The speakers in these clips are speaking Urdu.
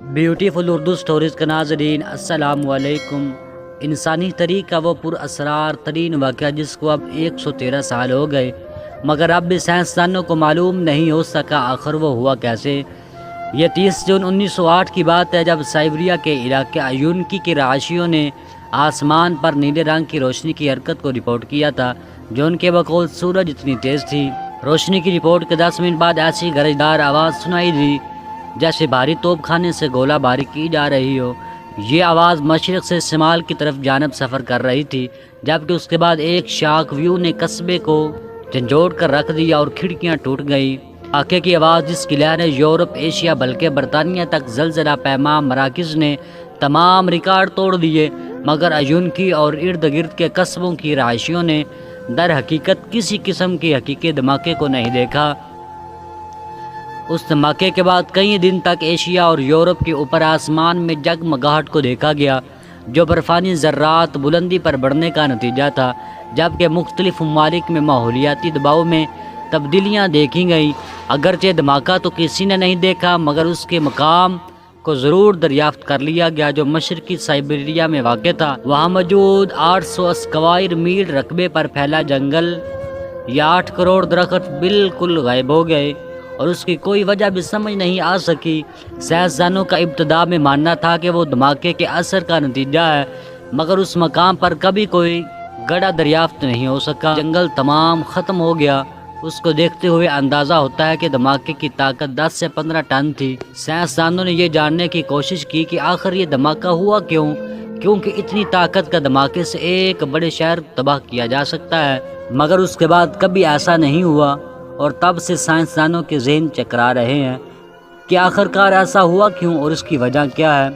بیوٹیفل اردو سٹوریز کے ناظرین السلام علیکم۔ انسانی تاریخ کا وہ پر اسرار ترین واقعہ جس کو اب 113 سال ہو گئے مگر اب بھی سائنسدانوں کو معلوم نہیں ہو سکا آخر وہ ہوا کیسے۔ یہ 30 جون 1908 کی بات ہے جب سائبریا کے علاقے ایونکی کے رہائشیوں نے آسمان پر نیلے رنگ کی روشنی کی حرکت کو رپورٹ کیا تھا جو ان کے بقول سورج اتنی تیز تھی۔ روشنی کی رپورٹ کے 10 منٹ بعد ایسی گرجدار آواز سنائی دی جیسے بھاری توپ خانے سے گولہ باری کی جا رہی ہو۔ یہ آواز مشرق سے شمال کی طرف جانب سفر کر رہی تھی جبکہ اس کے بعد ایک شاک ویو نے قصبے کو جھنجھوڑ کر رکھ دیا اور کھڑکیاں ٹوٹ گئیں۔ واقعے کی آواز جس کی لہر یورپ، ایشیا بلکہ برطانیہ تک زلزلہ پیما مراکز نے تمام ریکارڈ توڑ دیے مگر ایونکی اور ارد گرد کے قصبوں کی رہائشیوں نے در حقیقت کسی قسم کے حقیقی دھماکے کو نہیں دیکھا۔ اس دھماکے کے بعد کئی دن تک ایشیا اور یورپ کے اوپر آسمان میں جگمگاہٹ کو دیکھا گیا جو برفانی ذرات بلندی پر بڑھنے کا نتیجہ تھا، جبکہ مختلف ممالک میں ماحولیاتی دباؤ میں تبدیلیاں دیکھی گئیں۔ اگرچہ دھماکہ تو کسی نے نہیں دیکھا مگر اس کے مقام کو ضرور دریافت کر لیا گیا جو مشرقی سائبیریا میں واقع تھا۔ وہاں موجود 800 اسکوائر میل رقبے پر پھیلا جنگل یا 8 کروڑ درخت بالکل غائب ہو گئے اور اس کی کوئی وجہ بھی سمجھ نہیں آ سکی۔ سائنسدانوں کا ابتدا میں ماننا تھا کہ وہ دھماکے کے اثر کا نتیجہ ہے مگر اس مقام پر کبھی کوئی گڑھا دریافت نہیں ہو سکا۔ جنگل تمام ختم ہو گیا۔ اس کو دیکھتے ہوئے اندازہ ہوتا ہے کہ دھماکے کی طاقت 10 سے 15 ٹن تھی۔ سائنسدانوں نے یہ جاننے کی کوشش کی کہ آخر یہ دھماکہ ہوا کیوں، کیونکہ اتنی طاقت کا دھماکے سے ایک بڑے شہر تباہ کیا جا سکتا ہے مگر اس کے بعد کبھی ایسا نہیں ہوا اور تب سے سائنسدانوں کے ذہن چکرا رہے ہیں کہ آخرکار ایسا ہوا کیوں اور اس کی وجہ کیا ہے۔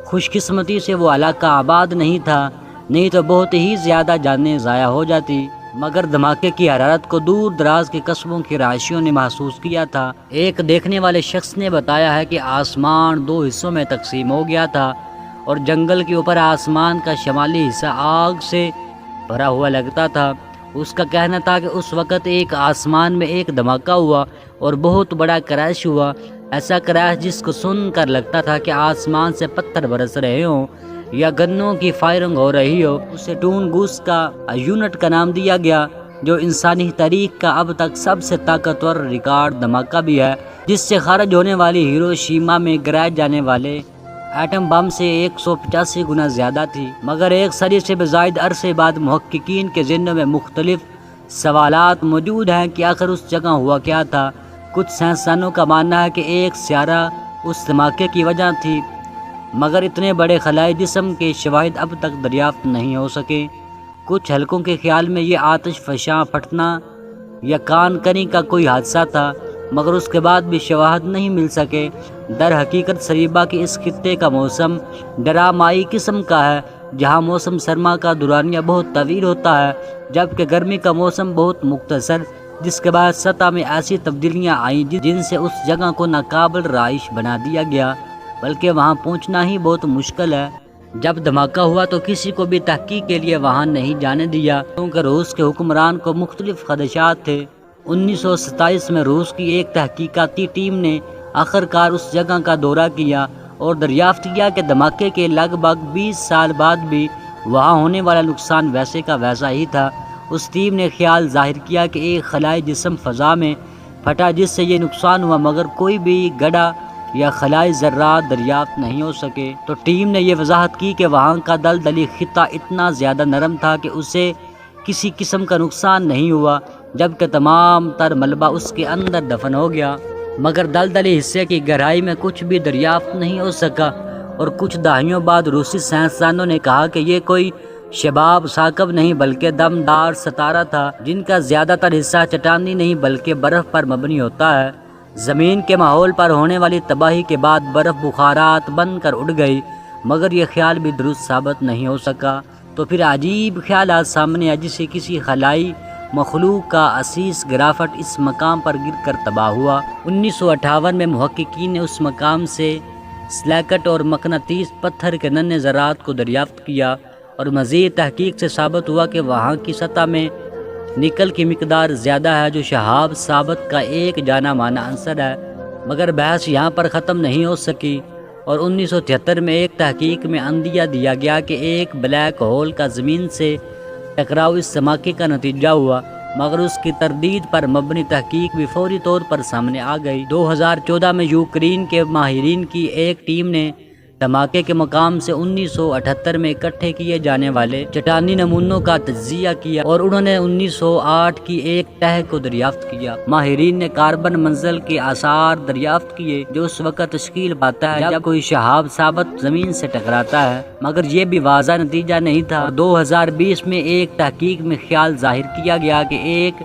خوش قسمتی سے وہ علاقہ آباد نہیں تھا، نہیں تو بہت ہی زیادہ جانیں ضائع ہو جاتی مگر دھماکے کی حرارت کو دور دراز کے قصبوں کے رہائشیوں نے محسوس کیا تھا۔ ایک دیکھنے والے شخص نے بتایا ہے کہ آسمان 2 حصوں میں تقسیم ہو گیا تھا اور جنگل کے اوپر آسمان کا شمالی حصہ آگ سے بھرا ہوا لگتا تھا۔ اس کا کہنا تھا کہ اس وقت ایک آسمان میں ایک دھماکہ ہوا اور بہت بڑا کریش ہوا، ایسا کریش جس کو سن کر لگتا تھا کہ آسمان سے پتھر برس رہے ہوں یا گنوں کی فائرنگ ہو رہی ہو۔ اسے ٹون گوس کا یونٹ کا نام دیا گیا جو انسانی تاریخ کا اب تک سب سے طاقتور ریکارڈ دھماکہ بھی ہے جس سے خارج ہونے والی ہیروشیما میں گرائے جانے والے ایٹم بم سے 185 گنا زیادہ تھی مگر ایک صدی سے بھی زائد عرصے بعد محققین کے ذہنوں میں مختلف سوالات موجود ہیں کہ آخر اس جگہ ہوا کیا تھا۔ کچھ سائنسدانوں کا ماننا ہے کہ ایک سیارہ اس دھماکے کی وجہ تھی مگر اتنے بڑے خلائی جسم کے شواہد اب تک دریافت نہیں ہو سکے۔ کچھ حلقوں کے خیال میں یہ آتش فشاں پھٹنا یا کان کنی کا کوئی حادثہ تھا مگر اس کے بعد بھی شواہد نہیں مل سکے۔ در حقیقت سریبا کے اس خطے کا موسم ڈرامائی قسم کا ہے جہاں موسم سرما کا دورانیہ بہت طویل ہوتا ہے جبکہ گرمی کا موسم بہت مختصر، جس کے بعد سطح میں ایسی تبدیلیاں آئیں جن سے اس جگہ کو ناقابل رہائش بنا دیا گیا بلکہ وہاں پہنچنا ہی بہت مشکل ہے۔ جب دھماکہ ہوا تو کسی کو بھی تحقیق کے لیے وہاں نہیں جانے دیا کیونکہ روس کے حکمران کو مختلف خدشات تھے۔ 1927 میں روس کی ایک تحقیقاتی ٹیم نے آخرکار اس جگہ کا دورہ کیا اور دریافت کیا کہ دھماکے کے لگ بھگ 20 سال بعد بھی وہاں ہونے والا نقصان ویسے کا ویسا ہی تھا۔ اس ٹیم نے خیال ظاہر کیا کہ ایک خلائی جسم فضا میں پھٹا جس سے یہ نقصان ہوا مگر کوئی بھی گڑھا یا خلائی ذرات دریافت نہیں ہو سکے۔ تو ٹیم نے یہ وضاحت کی کہ وہاں کا دلدلی خطہ اتنا زیادہ نرم تھا کہ اسے کسی قسم کا نقصان نہیں ہوا جبکہ تمام تر ملبہ اس کے اندر دفن ہو گیا مگر دلدلی حصے کی گہرائی میں کچھ بھی دریافت نہیں ہو سکا۔ اور کچھ دہائیوں بعد روسی سائنسدانوں نے کہا کہ یہ کوئی شباب ثاقب نہیں بلکہ دمدار ستارہ تھا جن کا زیادہ تر حصہ چٹانی نہیں بلکہ برف پر مبنی ہوتا ہے۔ زمین کے ماحول پر ہونے والی تباہی کے بعد برف بخارات بن کر اڑ گئی مگر یہ خیال بھی درست ثابت نہیں ہو سکا۔ تو پھر عجیب خیالات سامنے آئے جسے کسی خلائی مخلوق کا عزیز گرافٹ اس مقام پر گر کر تباہ ہوا۔ 1958 میں محققین نے اس مقام سے سلیکٹ اور مقناطیس پتھر کے ننھے ذرات کو دریافت کیا اور مزید تحقیق سے ثابت ہوا کہ وہاں کی سطح میں نکل کی مقدار زیادہ ہے جو شہاب ثابت کا ایک جانا مانا عنصر ہے مگر بحث یہاں پر ختم نہیں ہو سکی۔ اور 1973 میں ایک تحقیق میں اندیہ دیا گیا کہ ایک بلیک ہول کا زمین سے ٹکراؤ اس دھماکے کا نتیجہ ہوا، مگر اس کی تردید پر مبنی تحقیق بھی فوری طور پر سامنے آ گئی۔ 2014 میں یوکرین کے ماہرین کی ایک ٹیم نے دھماکے کے مقام سے 1978 میں اکٹھے کیے جانے والے چٹانی نمونوں کا تجزیہ کیا اور انہوں نے 1908 کی ایک تہہ کو دریافت کیا۔ ماہرین نے کاربن منزل کے آثار دریافت کیے جو اس وقت تشکیل پاتا ہے جب کوئی شہاب ثابت زمین سے ٹکراتا ہے، مگر یہ بھی واضح نتیجہ نہیں تھا۔ 2020 میں ایک تحقیق میں خیال ظاہر کیا گیا کہ ایک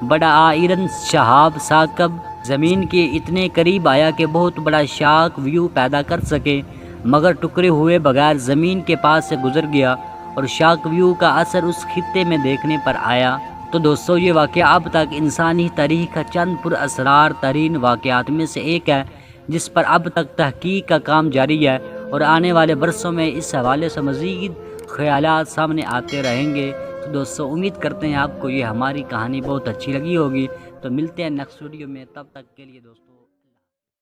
بڑا آئرن شہاب ثاقب زمین کے اتنے قریب آیا کہ بہت بڑا شاک ویو پیدا کر سکے، مگر ٹکرے ہوئے بغیر زمین کے پاس سے گزر گیا اور شاک ویو کا اثر اس خطے میں دیکھنے پر آیا۔ تو دوستو، یہ واقعہ اب تک انسانی تاریخ کا چند پر اسرار ترین واقعات میں سے ایک ہے جس پر اب تک تحقیق کا کام جاری ہے، اور آنے والے برسوں میں اس حوالے سے مزید خیالات سامنے آتے رہیں گے۔ تو دوستو، امید کرتے ہیں آپ کو یہ ہماری کہانی بہت اچھی لگی ہوگی۔ تو ملتے ہیں نیکسٹ ویڈیو میں، تب تک کے لیے دوستو۔